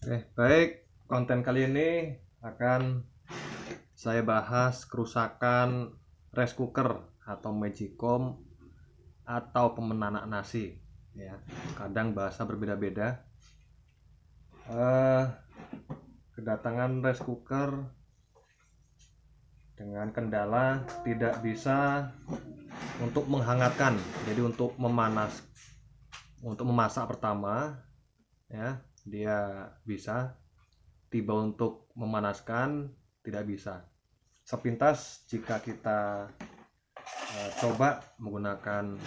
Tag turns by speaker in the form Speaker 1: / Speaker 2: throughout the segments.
Speaker 1: Baik, konten kali ini akan saya bahas kerusakan rice cooker atau magicom atau pemenanak nasi. Ya, kadang bahasa berbeda-beda. Kedatangan rice cooker dengan kendala tidak bisa untuk menghangatkan, jadi untuk memasak pertama, ya dia bisa, tiba untuk memanaskan tidak bisa. Sepintas jika kita coba menggunakan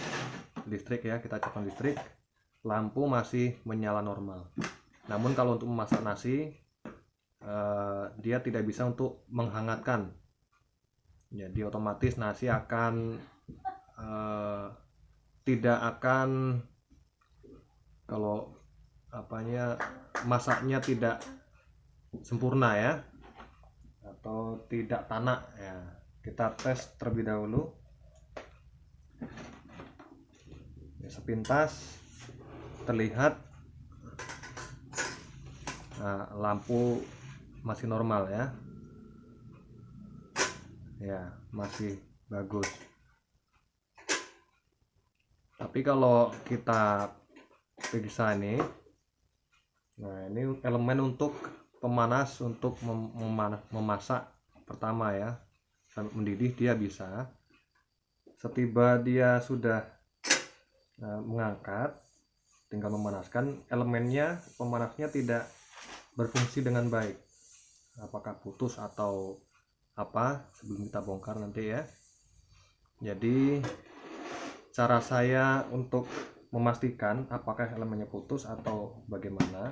Speaker 1: listrik, ya kita coba listrik, lampu masih menyala normal. Namun kalau untuk memasak nasi, dia tidak bisa untuk menghangatkan, jadi otomatis nasi akan tidak akan, kalau masaknya tidak sempurna, ya, atau tidak tanak, ya. Kita tes terlebih dahulu. Ya, sepintas terlihat lampu masih normal, ya masih bagus. Tapi kalau kita periksa ini, nah ini elemen untuk pemanas untuk memasak pertama, ya, sampai mendidih dia bisa. Setiba dia sudah mengangkat, tinggal memanaskan, elemennya pemanasnya tidak berfungsi dengan baik. Apakah putus atau apa, sebelum kita bongkar nanti, ya. Jadi cara saya untuk memastikan apakah elemennya putus atau bagaimana,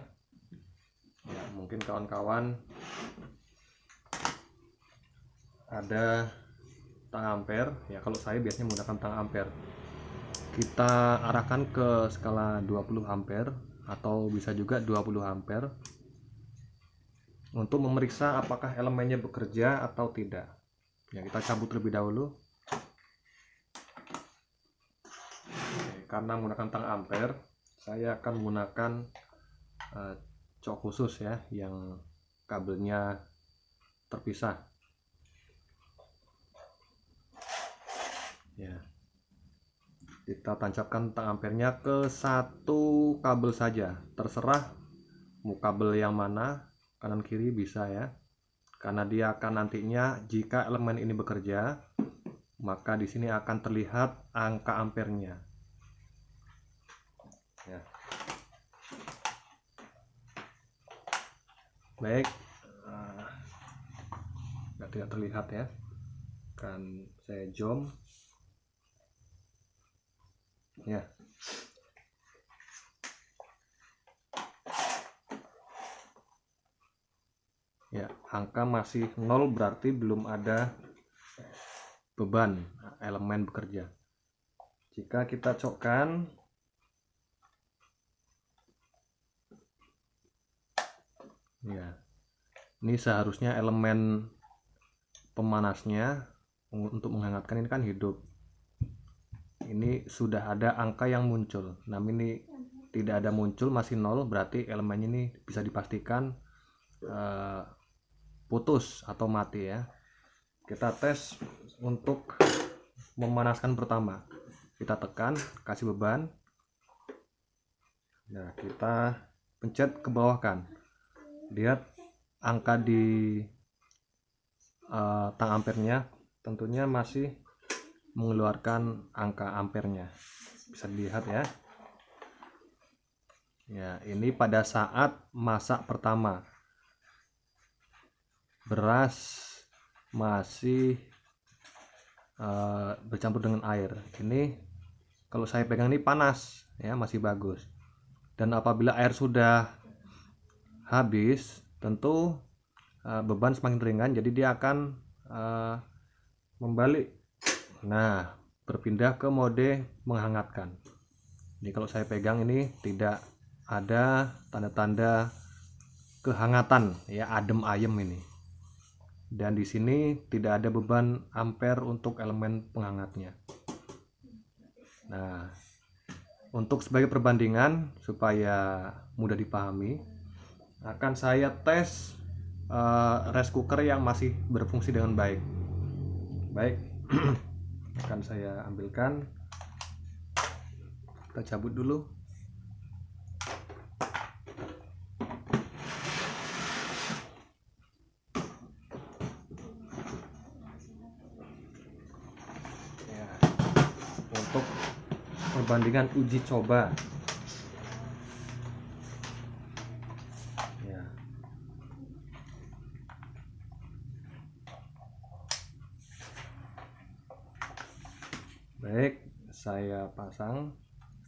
Speaker 1: ya, mungkin kawan-kawan ada tang ampere, ya kalau saya biasanya menggunakan tang ampere. Kita arahkan ke skala 20 ampere atau bisa juga 20 ampere untuk memeriksa apakah elemennya bekerja atau tidak. Ya, kita cabut terlebih dahulu. Karena menggunakan tang ampere, saya akan menggunakan cok khusus, ya, yang kabelnya terpisah. Ya, kita tancapkan tang ampernya ke satu kabel saja, terserah mau kabel yang mana, kanan kiri bisa, ya, karena dia akan nantinya, jika elemen ini bekerja, maka di sini akan terlihat angka ampernya, ya. Baik, tidak terlihat, ya, kan saya zoom, ya. Ya, angka masih 0, berarti belum ada beban elemen bekerja. Jika kita cokkan, ya, ini seharusnya elemen pemanasnya untuk menghangatkan ini kan hidup. Ini sudah ada angka yang muncul, namun ini tidak ada muncul, masih 0, berarti elemennya ini bisa dipastikan putus atau mati, ya. Kita tes untuk memanaskan pertama, kita tekan, kasih beban, nah kita pencet ke bawah, kan lihat angka di tang ampernya tentunya masih mengeluarkan angka ampernya, bisa dilihat, ya. Ya, ini pada saat masak pertama, beras masih bercampur dengan air. Ini kalau saya pegang ini panas, ya, masih bagus. Dan apabila air sudah habis, tentu beban semakin ringan, jadi dia akan membalik, nah berpindah ke mode menghangatkan. Jadi kalau saya pegang ini tidak ada tanda-tanda kehangatan, ya, adem ayem ini. Dan di sini tidak ada beban ampere untuk elemen penghangatnya. Nah, untuk sebagai perbandingan supaya mudah dipahami, akan saya tes rice cooker yang masih berfungsi dengan baik. Akan saya ambilkan, kita cabut dulu. Ya, untuk perbandingan uji coba. Ya. Baik, saya pasang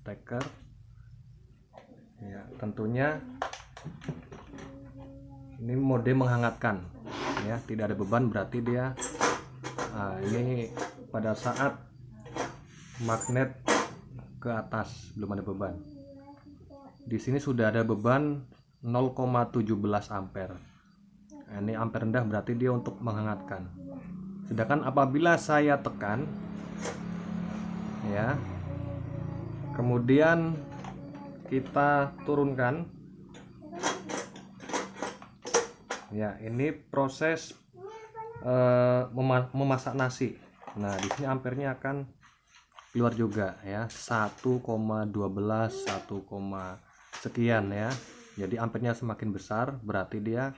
Speaker 1: steker. Ya, tentunya ini mode menghangatkan. Ya, tidak ada beban, berarti dia ini pada saat magnet ke atas belum ada beban. Di sini sudah ada beban 0,17 ampere. Nah, ini ampere rendah berarti dia untuk menghangatkan. Sedangkan apabila saya tekan, ya, kemudian kita turunkan, ya, ini proses memasak nasi. Nah, di sini ampernya akan keluar juga, ya, 1,12, 1, sekian, ya. Jadi ampernya semakin besar berarti dia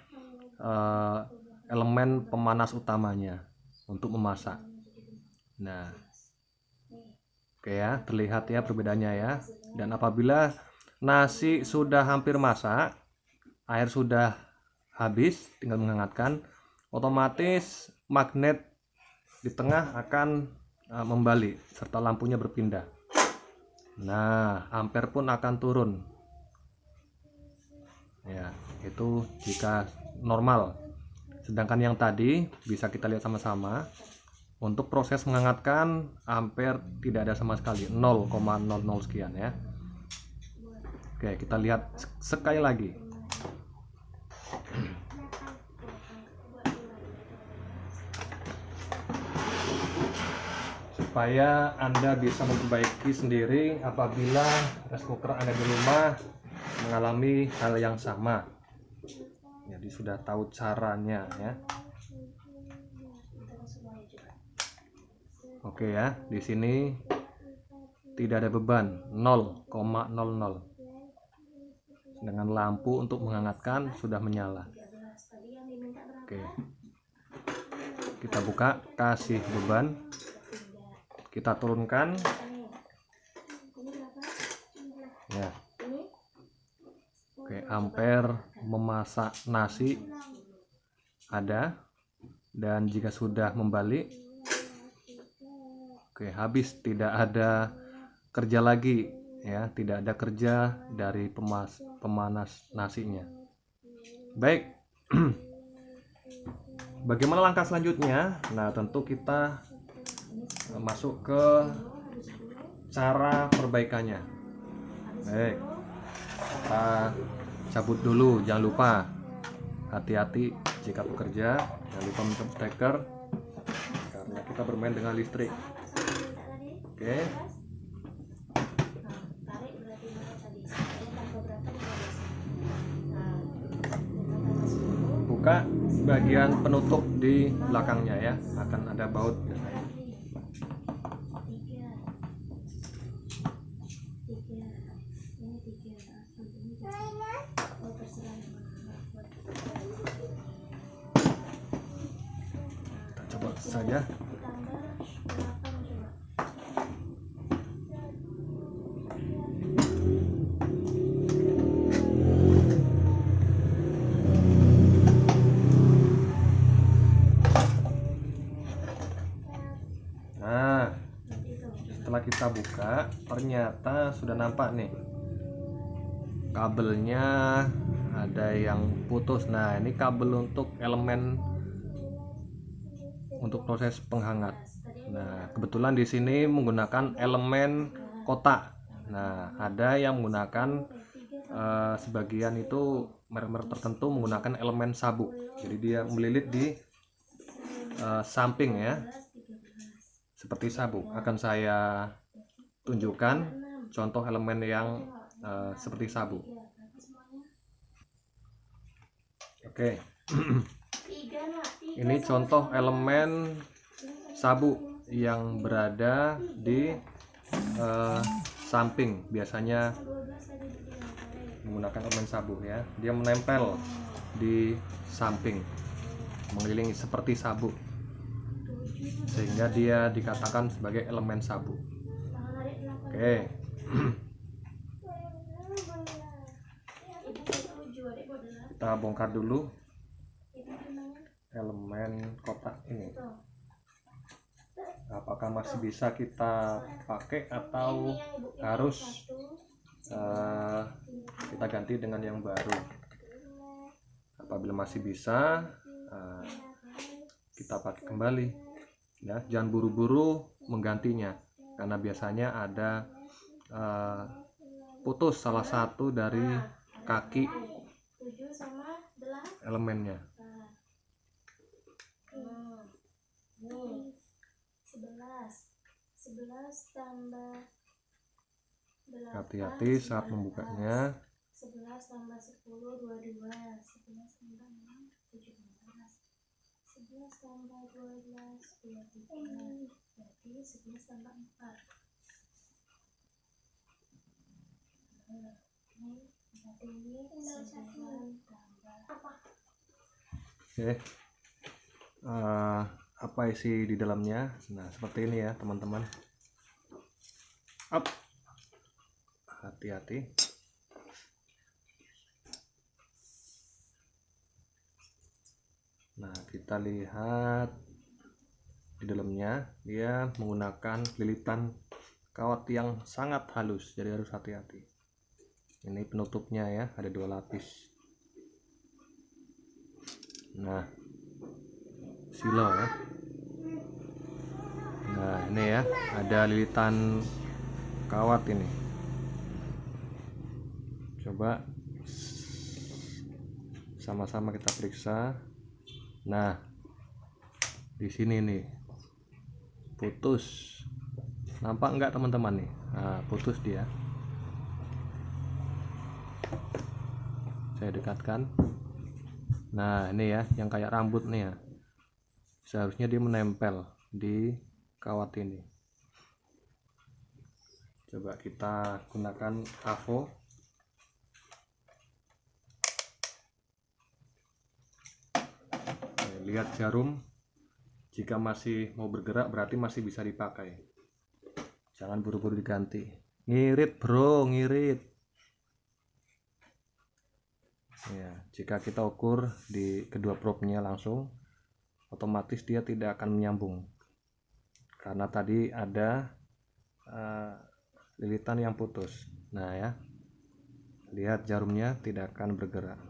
Speaker 1: elemen pemanas utamanya untuk memasak. Nah, oke ya, terlihat ya perbedaannya ya. Dan apabila nasi sudah hampir masak, air sudah habis, tinggal menghangatkan, otomatis magnet di tengah akan membalik serta lampunya berpindah. Nah, ampere pun akan turun. Ya, itu jika normal. Sedangkan yang tadi bisa kita lihat sama-sama. Untuk proses menghangatkan, ampere tidak ada sama sekali, 0,00 sekian ya. Oke, kita lihat sekali lagi. Supaya Anda bisa memperbaiki sendiri apabila rice cooker Anda di rumah mengalami hal yang sama. Jadi sudah tahu caranya ya. Oke ya, di sini tidak ada beban, 0,00. Dengan lampu untuk menghangatkan sudah menyala. Oke. Kita buka, kasih beban. Kita turunkan. Ya. Oke, ampere memasak nasi ada, dan jika sudah membalik, oke, habis, tidak ada kerja lagi ya, tidak ada kerja dari pemanas nasinya. Baik. Bagaimana langkah selanjutnya? Nah, tentu kita masuk ke cara perbaikannya. Baik, kita cabut dulu, jangan lupa hati-hati jika bekerja, jangan lupa menutup steker karena kita bermain dengan listrik. Oke. Buka bagian penutup di belakangnya ya, akan ada baut. Kita coba saja. Nah, setelah kita buka, ternyata sudah nampak nih kabelnya ada yang putus. Nah, ini kabel untuk elemen untuk proses penghangat. Nah, kebetulan di sini menggunakan elemen kotak. Nah, ada yang menggunakan sebagian itu merek-merek tertentu menggunakan elemen sabuk. Jadi dia melilit di samping ya, seperti sabuk. Akan saya tunjukkan contoh elemen yang seperti sabuk. Oke. Ini contoh elemen sabuk yang berada di samping. Biasanya menggunakan elemen sabuk ya, dia menempel di samping mengelilingi seperti sabuk, sehingga dia dikatakan sebagai elemen sabuk. Oke. Kita bongkar dulu elemen kotak ini, apakah masih bisa kita pakai atau harus kita ganti dengan yang baru. Apabila masih bisa, kita pakai kembali ya. Jangan buru-buru menggantinya, karena biasanya ada putus salah satu dari kaki elemennya.
Speaker 2: 11 tambah 8,
Speaker 1: Hati-hati saat membukanya.
Speaker 2: 11 tambah 10 22, 11 tambah 6 17, 11 tambah 12 23, berarti 11 tambah 4. Ini berarti 9 tambah
Speaker 1: Oke. Apa isi di dalamnya? Nah, seperti ini ya teman-teman. Up. Hati-hati. Nah, kita lihat di dalamnya dia menggunakan lilitan kawat yang sangat halus, jadi harus hati-hati. Ini penutupnya ya, ada 2 lapis. Nah, silo ya. Nah, ini ya, ada lilitan kawat ini. Coba sama-sama kita periksa. Nah, di sini nih putus. Nampak enggak teman-teman nih? Nah, putus dia. Saya dekatkan. Nah, ini ya, yang kayak rambut nih ya. Seharusnya dia menempel di kawat ini. Coba kita gunakan avo. Lihat jarum, jika masih mau bergerak berarti masih bisa dipakai. Jangan buru-buru diganti. Ngirit bro, ngirit ya. Jika kita ukur di kedua probnya langsung, otomatis dia tidak akan menyambung, karena tadi ada lilitan yang putus. Nah ya, lihat jarumnya tidak akan bergerak.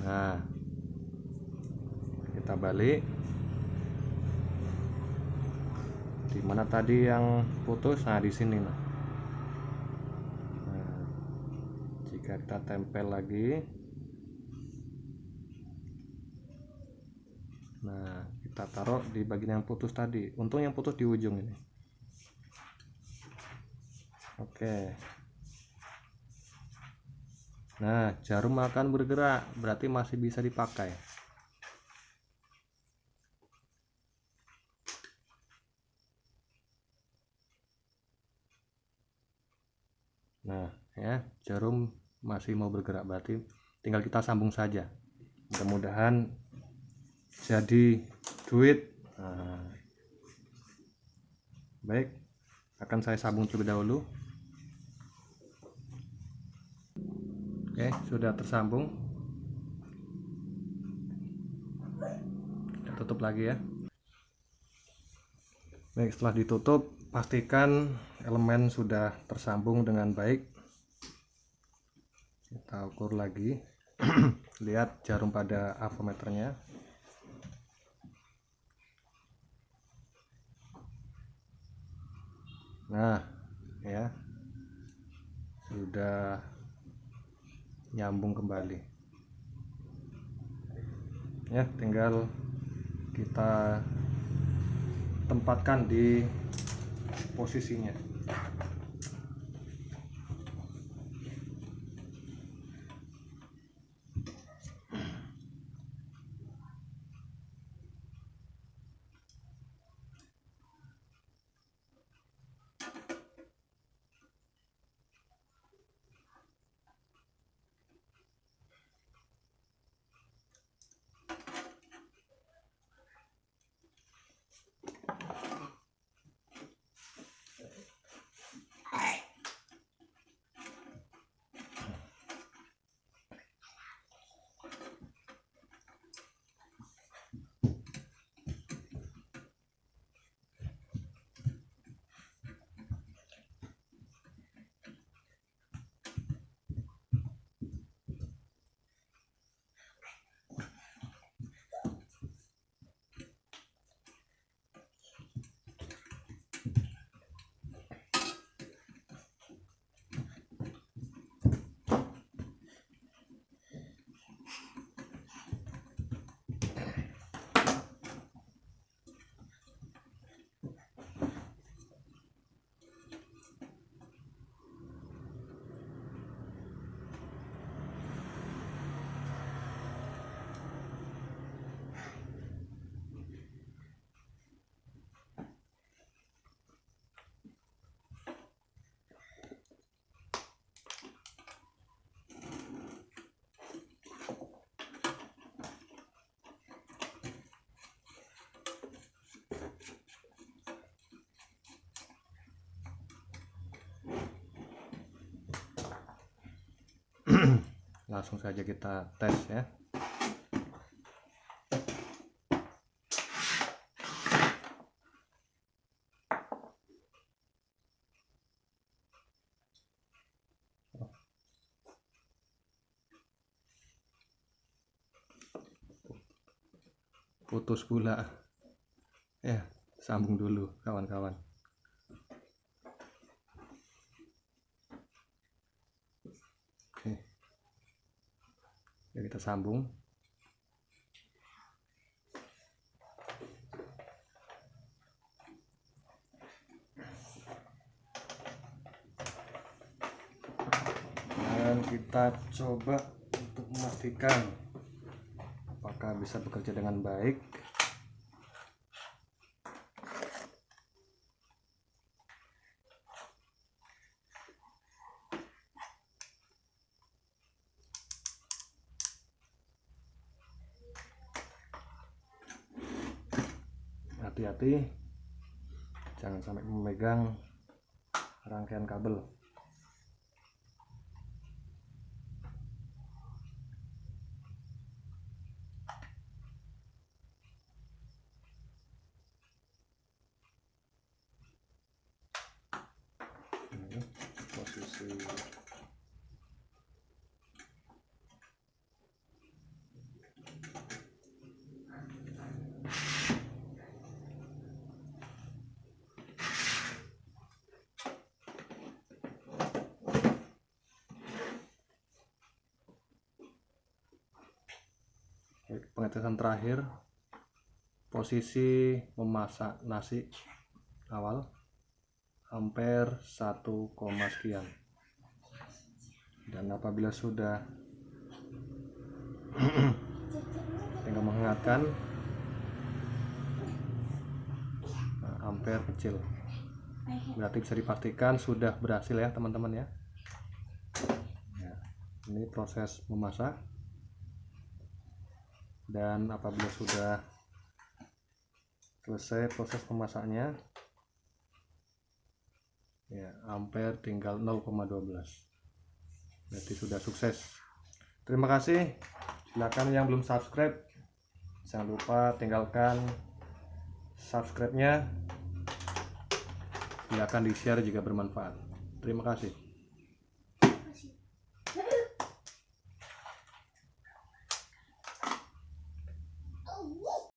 Speaker 1: Nah, kita balik. Di mana tadi yang putus? Nah, di sini. Nah, jika kita tempel lagi, nah kita taruh di bagian yang putus tadi. Untung yang putus di ujung ini. Oke. Nah, jarum akan bergerak, berarti masih bisa dipakai. Nah, ya, jarum masih mau bergerak, berarti tinggal kita sambung saja. Mudah-mudahan jadi duit. Nah, baik, akan saya sambung terlebih dahulu. Oke, sudah tersambung. Kita tutup lagi ya. Baik, setelah ditutup, pastikan elemen sudah tersambung dengan baik. Kita ukur lagi. Lihat jarum pada avometernya. Nah, ya, sudah nyambung kembali ya. Tinggal kita tempatkan di posisinya. Langsung saja kita tes ya. Putus pula ya, sambung dulu kawan-kawan. Oke, ya, kita sambung. Dan kita coba untuk memastikan apakah bisa bekerja dengan baik. Hati-hati, jangan sampai memegang rangkaian kabel. Ini posisi pengetesan terakhir, posisi memasak nasi awal ampere 1, sekian. Dan apabila sudah tinggal menghangatkan, ampere kecil, berarti bisa dipastikan sudah berhasil ya teman-teman ya. Ini proses memasak, dan apabila sudah selesai proses memasaknya ya, ampere tinggal 0,12, berarti sudah sukses. Terima kasih. Silakan yang belum subscribe, jangan lupa tinggalkan subscribe-nya. Silakan di share jika bermanfaat. Terima kasih.